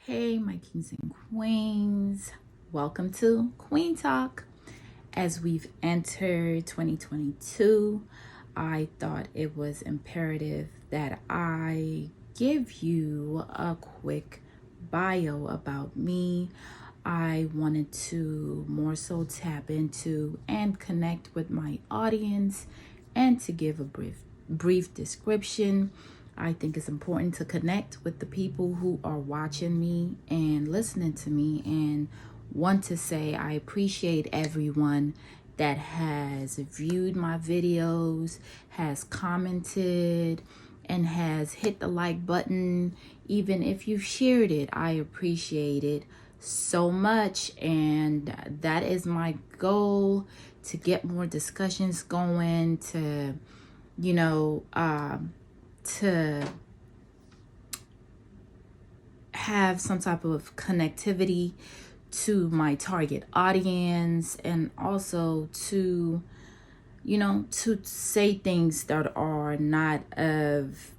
Hey, my kings and queens. Welcome to Queen Talk. As we've entered 2022, I thought it was imperative that I give you a quick bio about me. I wanted to more so tap into and connect with my audience and to give a brief description. I think it's important to connect with the people who are watching me and listening to me, and want to say I appreciate everyone that has viewed my videos, has commented, and has hit the like button. Even if you've shared it, I appreciate it so much. And that is my goal, to get more discussions going, to, you know, to have some type of connectivity to my target audience, and also to, to say things that are not of,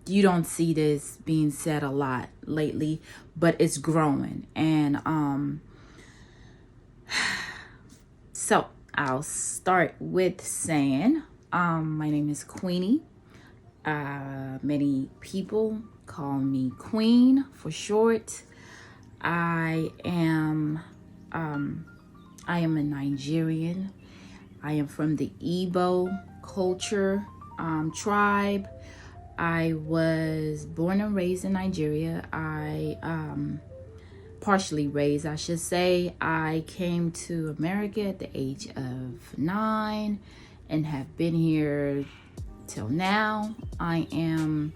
you don't see this being said a lot lately, but it's growing. And so I'll start with saying, my name is Queenie. Many people call me Queen for short. I am a Nigerian. I am from the Igbo culture tribe. I was born and raised in Nigeria. Partially raised, I should say. I came to America at the age of 9 and have been here till now. I am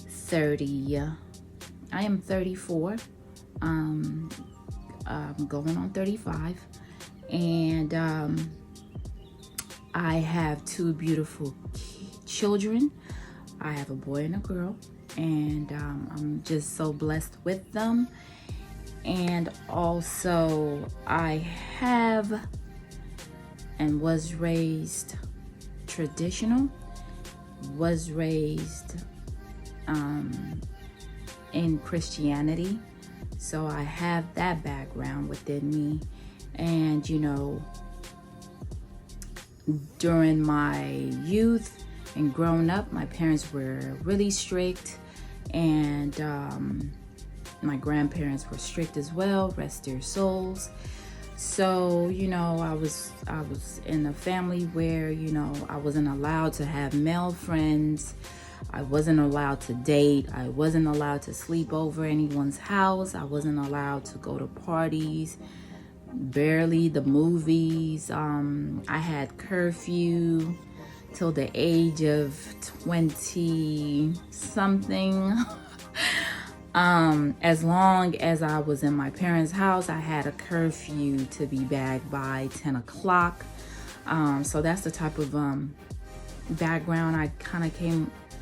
34. I'm going on 35, and I have two beautiful children. I have a boy and a girl, and I'm just so blessed with them. And also I have and was raised traditional, was raised in Christianity. So I have that background within me. And, during my youth and growing up, my parents were really strict, and my grandparents were strict as well, rest their souls. So, I was in a family where, I wasn't allowed to have male friends. I wasn't allowed to date. I wasn't allowed to sleep over anyone's house. I wasn't allowed to go to parties, barely the movies. I had curfew till the age of 20 something. As long as I was in my parents' house, I had a curfew to be back by 10 o'clock. So that's the type of background I kind of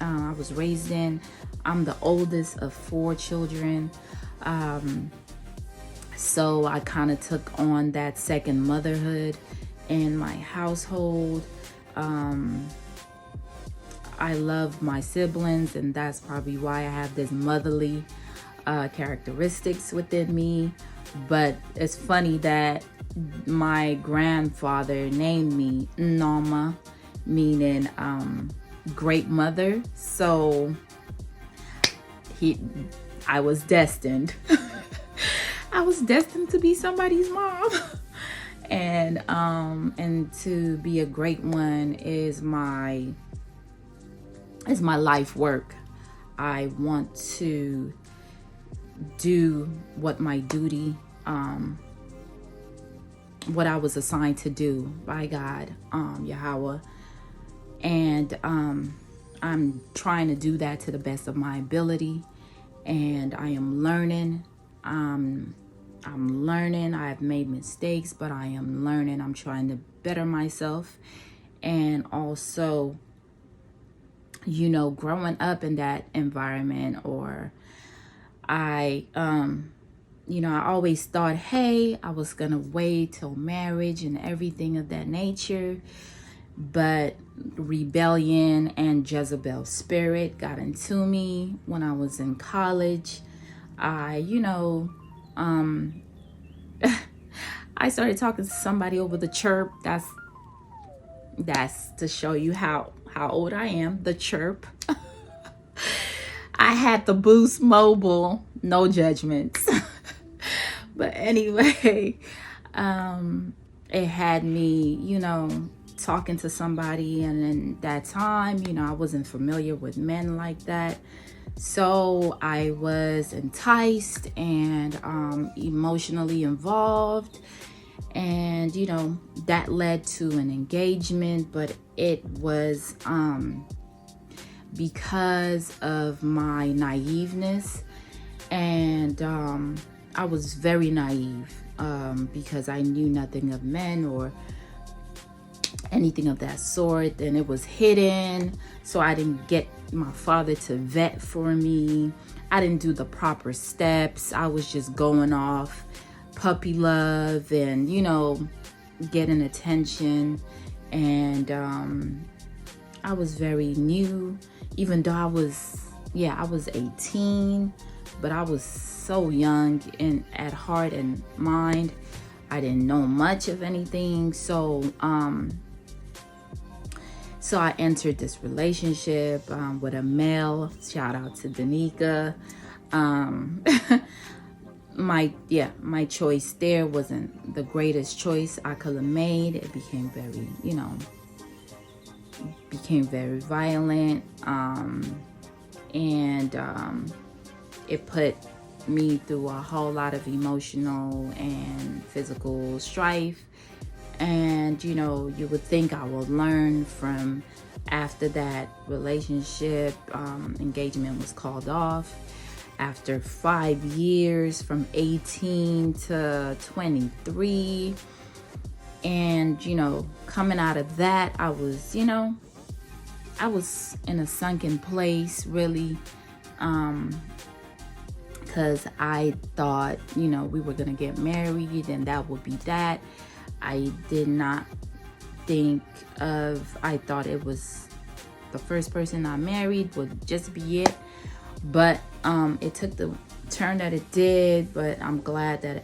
I was raised in. I'm the oldest of 4 children. So I kind of took on that second motherhood in my household. I love my siblings, and that's probably why I have this motherly characteristics within me. But it's funny that my grandfather named me Noma, meaning great mother. So I was destined. I was destined to be somebody's mom. And to be a great one is my life work. I want to do what my duty, what I was assigned to do by God, YAHAWA. And I'm trying to do that to the best of my ability. And I am learning. I'm learning. I've made mistakes, but I am learning. I'm trying to better myself. And also, growing up in that environment, or I always thought, hey, I was gonna wait till marriage and everything of that nature. But rebellion and Jezebel spirit got into me when I was in college. I, I started talking to somebody over the chirp. That's to show you how old I am. The chirp. I had the Boost Mobile, no judgments. But anyway, it had me, talking to somebody, and in that time, I wasn't familiar with men like that. So I was enticed and emotionally involved, and that led to an engagement, but it was because of my naiveness, and I was very naive because I knew nothing of men or anything of that sort, and it was hidden. So I didn't get my father to vet for me. I didn't do the proper steps. I was just going off puppy love and getting attention. And I was very new, even though I was 18, but I was so young and at heart and mind. I didn't know much of anything. So I entered this relationship with a male. Shout out to Danica. My choice there wasn't the greatest choice I could have made. It became very violent, and it put me through a whole lot of emotional and physical strife. And you would think I would learn from after that relationship. Engagement was called off after 5 years, from 18 to 23. And coming out of that, I was in a sunken place, really, because I thought we were gonna get married and that would be that. I did not I thought it was the first person I married would just be it. But it took the turn that it did. But I'm glad that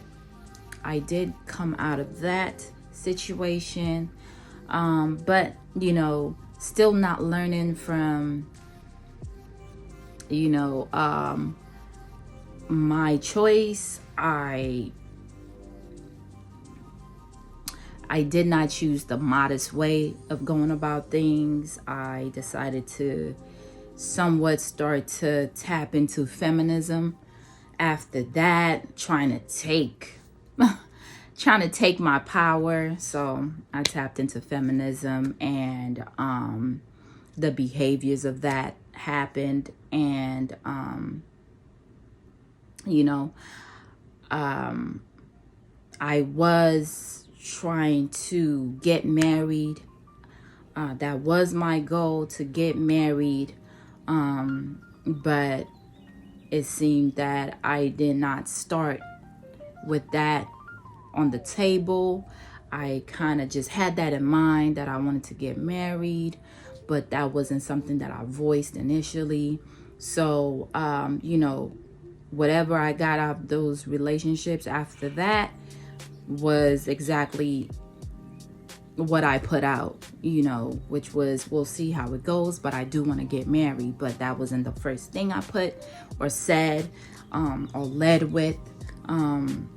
I did come out of that situation. But still not learning from my choice. I did not choose the modest way of going about things. I decided to somewhat start to tap into feminism. After that, trying to take my power. So I tapped into feminism, and the behaviors of that happened. And I was trying to get married. That was my goal, to get married. But it seemed that I did not start with that on the table. I kind of just had that in mind, that I wanted to get married, but that wasn't something that I voiced initially. So, whatever I got out of those relationships after that was exactly what I put out, which was, we'll see how it goes, but I do want to get married. But that wasn't the first thing I put or said or led with. And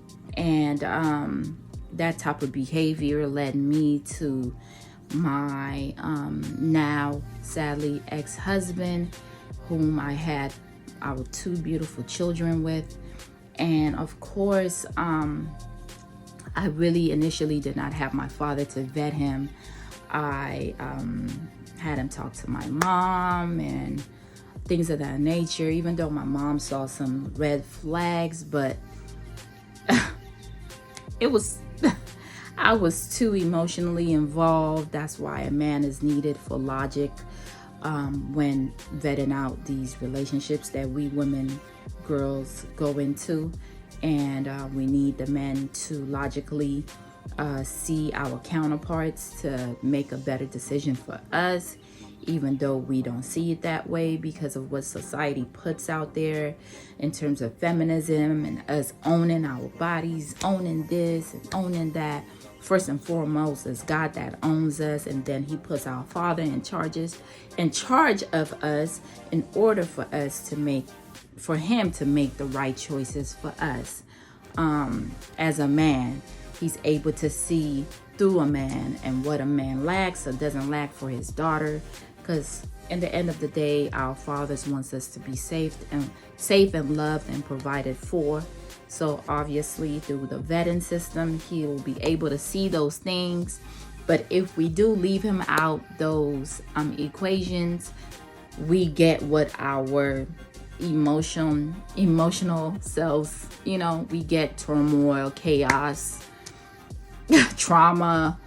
that type of behavior led me to my now sadly ex-husband, whom I had our 2 beautiful children with. And of course, I really initially did not have my father to vet him. I had him talk to my mom and things of that nature, even though my mom saw some red flags. But I was too emotionally involved. That's why a man is needed for logic when vetting out these relationships that we women, girls, go into. And we need the men to logically see our counterparts to make a better decision for us, even though we don't see it that way because of what society puts out there in terms of feminism and us owning our bodies, owning this and owning that. First and foremost, it's God that owns us, and then he puts our Father in charge of us in order for him to make the right choices for us. As a man, he's able to see through a man and what a man lacks or doesn't lack for his daughter, because in the end of the day, our fathers wants us to be safe and loved and provided for. So obviously through the vetting system, he will be able to see those things. But if we do leave him out those equations, we get what our emotional selves, we get turmoil, chaos, trauma,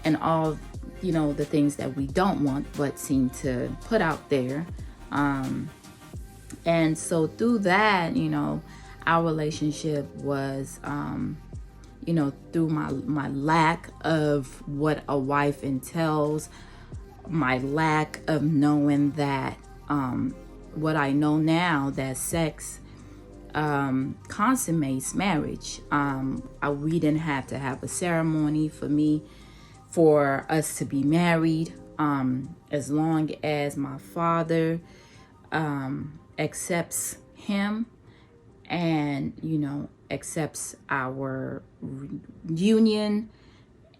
and all, the things that we don't want but seem to put out there. And so through that, our relationship was, through my lack of what a wife entails, my lack of knowing that, what I know now, that sex consummates marriage. We didn't have to have a ceremony for us to be married. As long as my father accepts him and accepts our union,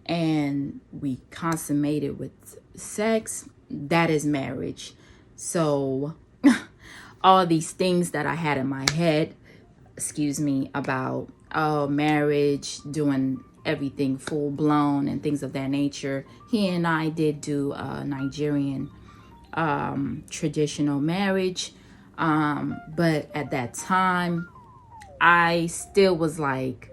and we consummate it with sex, that is marriage. So all these things that I had in my head, about marriage, doing everything full blown and things of that nature, he and I did do a Nigerian traditional marriage, but at that time I still was like,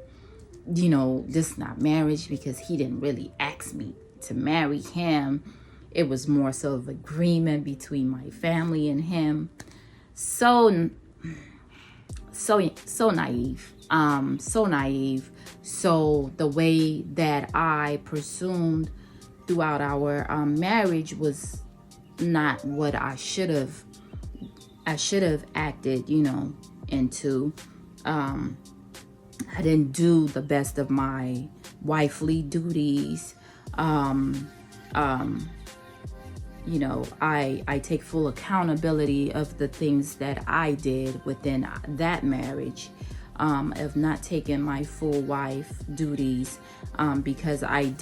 this is not marriage, because he didn't really ask me to marry him. It was more so of agreement between my family and him. So naive. So naive. So the way that I presumed throughout our marriage was not what I should have acted, into. I didn't do the best of my wifely duties. I take full accountability of the things that I did within that marriage, of not taking my full wife duties, because I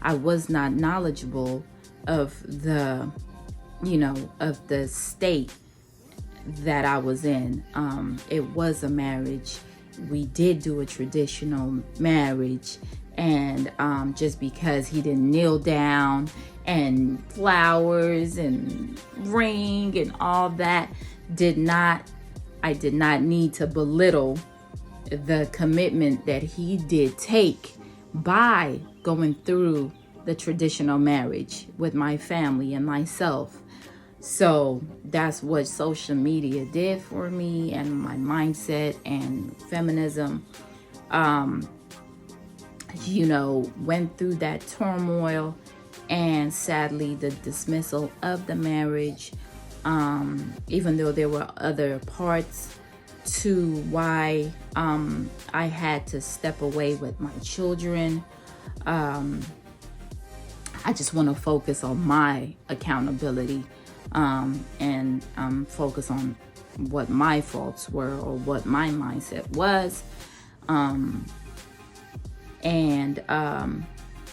was not knowledgeable of the state that I was in. It was a marriage. We did do a traditional marriage, and just because he didn't kneel down and flowers and ring and all that, I did not need to belittle the commitment that he did take by going through the traditional marriage with my family and myself. So that's what social media did for me, and my mindset and feminism, went through that turmoil, and sadly the dismissal of the marriage, even though there were other parts to why I had to step away with my children. I just want to focus on my accountability, and focus on what my faults were or what my mindset was.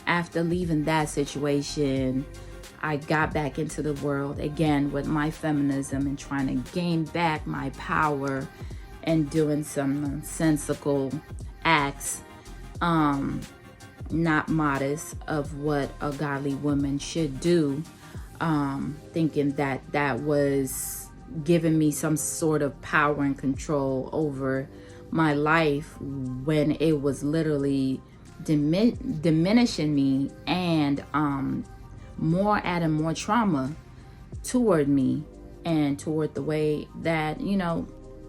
After leaving that situation, I got back into the world again with my feminism and trying to gain back my power and doing some nonsensical acts, not modest of what a godly woman should do, thinking that was giving me some sort of power and control over my life, when it was literally diminishing me and adding more trauma toward me and toward the way that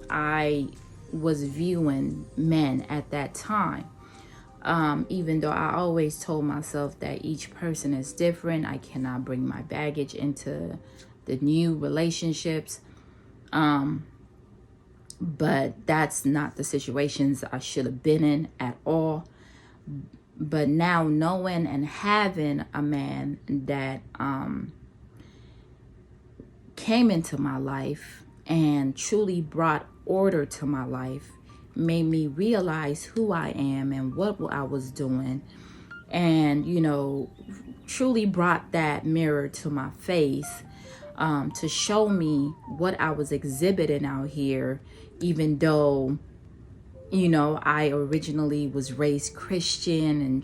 I was viewing men at that time. Even though I always told myself that each person is different, I cannot bring my baggage into the new relationships. But that's not the situations I should have been in at all. But now knowing and having a man that came into my life and truly brought order to my life made me realize who I am and what I was doing, and truly brought that mirror to my face, to show me what I was exhibiting out here, even though I originally was raised Christian and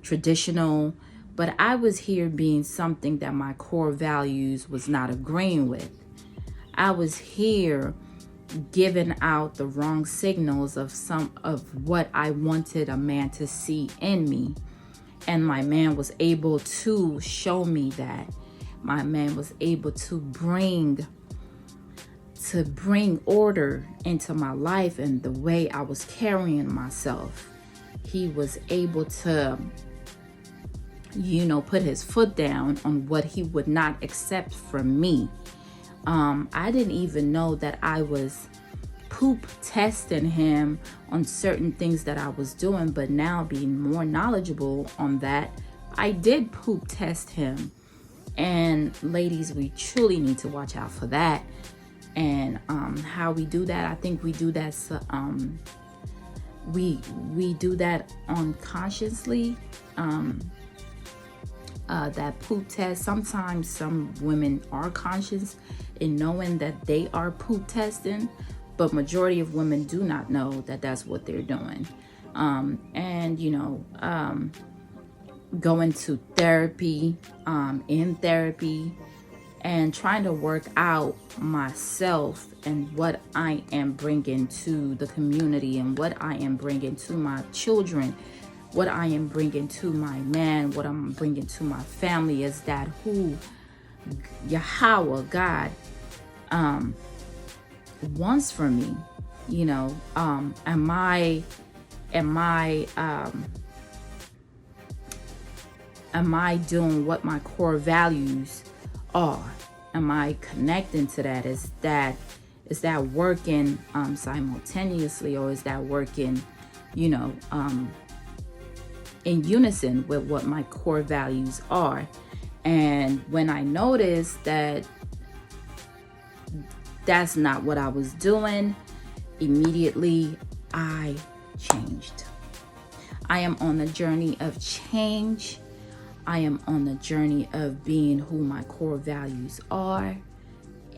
traditional, but I was here being something that my core values was not agreeing with. I was here giving out the wrong signals of some of what I wanted a man to see in me. And my man was able to show me that. My man was able to bring order into my life and the way I was carrying myself. He was able to, put his foot down on what he would not accept from me. I didn't even know that I was poop testing him on certain things that I was doing, but now being more knowledgeable on that, I did poop test him. And ladies, we truly need to watch out for that. And how we do that, I think we do that. We do that unconsciously. That poop test. Sometimes some women are conscious in knowing that they are poop testing, but majority of women do not know that that's what they're doing. Going to therapy, in therapy, and trying to work out myself and what I am bringing to the community and what I am bringing to my children, what I am bringing to my man, what I'm bringing to my family is that who YAHAWA, God, wants for me. Am I doing what my core values are? Am I connecting to that? Is that working simultaneously, or is that working, in unison with what my core values are? And when I noticed that that's not what I was doing, immediately I changed. I am on the journey of change. I am on the journey of being who my core values are.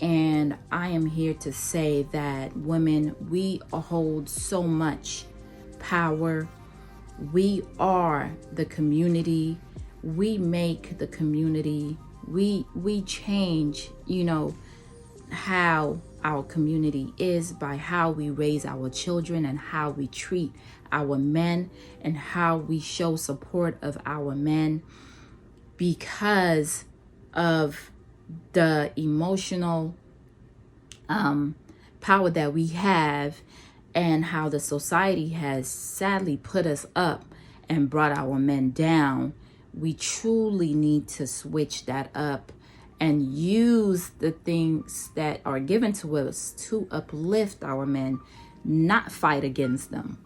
And I am here to say that women, we hold so much power. We are the community. We make the community. We change, how our community is by how we raise our children and how we treat our men and how we show support of our men, because of the emotional power that we have, and how the society has sadly put us up and brought our men down. We truly need to switch that up and use the things that are given to us to uplift our men, not fight against them.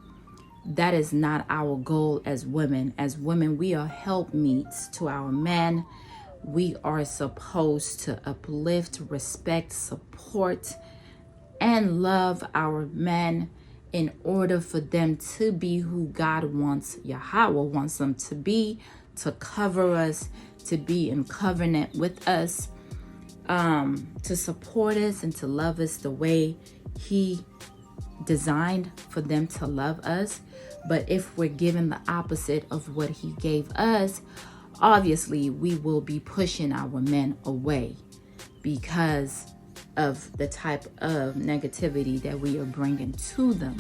That is not our goal as women. As women, we are helpmeets to our men. We are supposed to uplift, respect, support, and love our men in order for them to be who God wants, YAHAWA wants them to be, to cover us, to be in covenant with us, to support us and to love us the way He designed for them to love us. But if we're given the opposite of what He gave us, obviously we will be pushing our men away because of the type of negativity that we are bringing to them.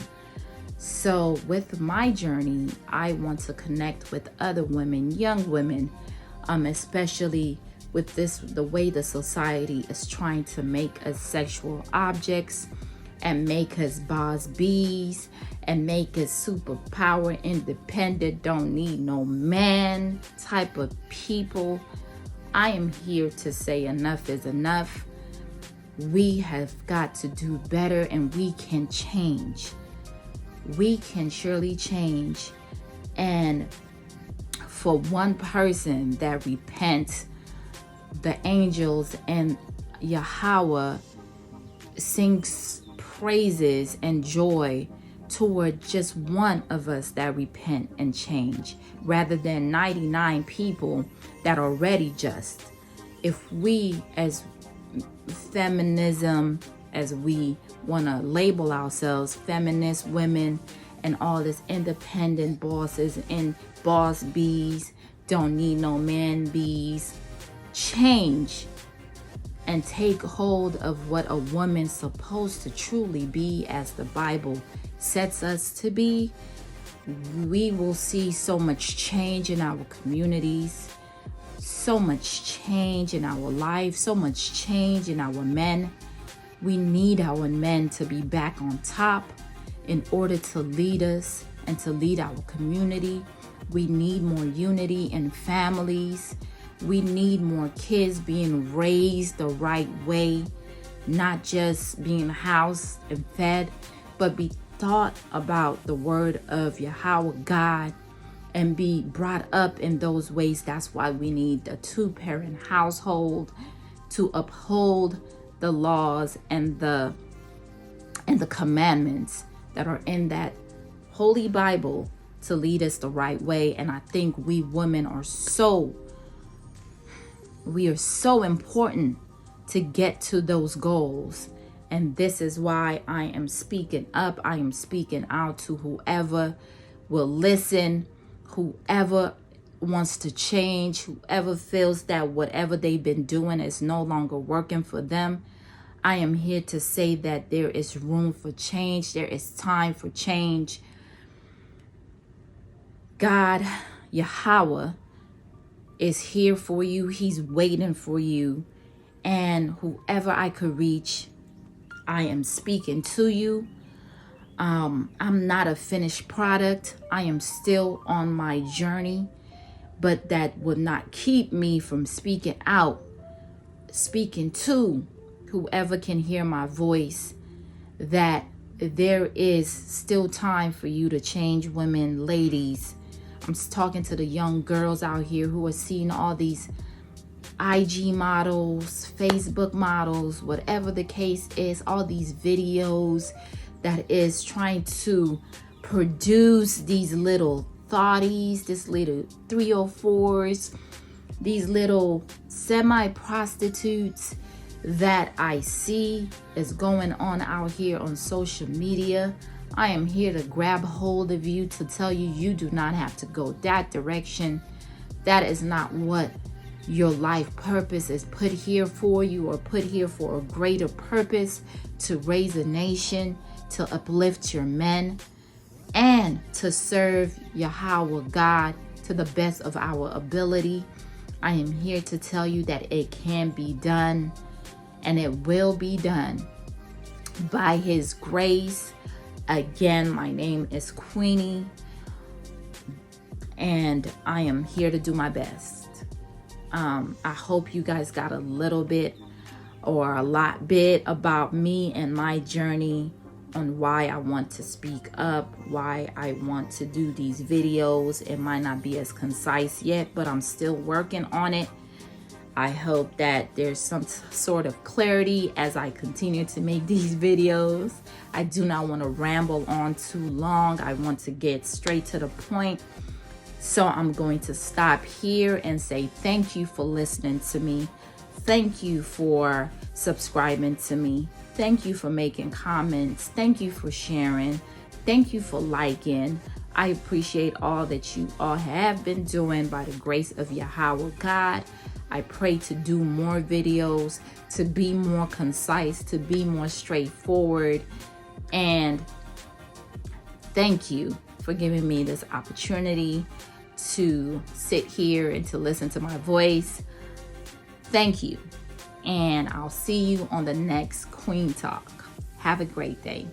So with my journey, I want to connect with other women, young women, especially with the way the society is trying to make us sexual objects and make us boss bees and make us superpower independent, don't need no man type of people. I am here to say enough is enough. We have got to do better, and we can change. We can surely change. And for one person that repents, the angels and YAHAWA sings praises and joy toward just one of us that repent and change, rather than 99 people that are already just. If we, as feminism, as we want to label ourselves, feminist women and all this independent bosses and boss bees, don't need no man bees, change and take hold of what a woman's supposed to truly be as the Bible sets us to be, we will see so much change in our communities, so much change in our life, so much change in our men. We need our men to be back on top in order to lead us and to lead our community. We need more unity in families. We need more kids being raised the right way, not just being housed and fed, but be taught about the word of YAHAWA God and be brought up in those ways. That's why we need a 2-parent household to uphold the laws and the commandments that are in that holy Bible to lead us the right way. And I think we women are so important to get to those goals. And this is why I am speaking up. I am speaking out to whoever will listen, whoever wants to change, whoever feels that whatever they've been doing is no longer working for them. I am here to say that there is room for change. There is time for change. God, YAHAWA, is here for you. He's waiting for you. And whoever I could reach, I am speaking to you. I'm not a finished product. I am still on my journey, but that would not keep me from speaking out, speaking to whoever can hear my voice, that there is still time for you to change, women, ladies. I'm talking to the young girls out here who are seeing all these IG models, Facebook models, whatever the case is, all these videos that is trying to produce these little thotties, this little 304s, these little semi-prostitutes that I see is going on out here on social media. I am here to grab hold of you to tell you, you do not have to go that direction. That is not what your life purpose is put here for. You are put here for a greater purpose, to raise a nation, to uplift your men, and to serve YAHAWA God to the best of our ability. I am here to tell you that it can be done, and it will be done by His grace. Again, my name is Queenie, and I am here to do my best. I hope you guys got a little bit or a lot bit about me and my journey on why I want to speak up, why I want to do these videos. It might not be as concise yet, but I'm still working on it. I hope that there's some sort of clarity as I continue to make these videos. I do not want to ramble on too long. I want to get straight to the point. So I'm going to stop here and say thank you for listening to me. Thank you for subscribing to me. Thank you for making comments. Thank you for sharing. Thank you for liking. I appreciate all that you all have been doing by the grace of YAHAWA God. I pray to do more videos, to be more concise, to be more straightforward. And thank you for giving me this opportunity to sit here and to listen to my voice. Thank you. And I'll see you on the next Queen Talk. Have a great day.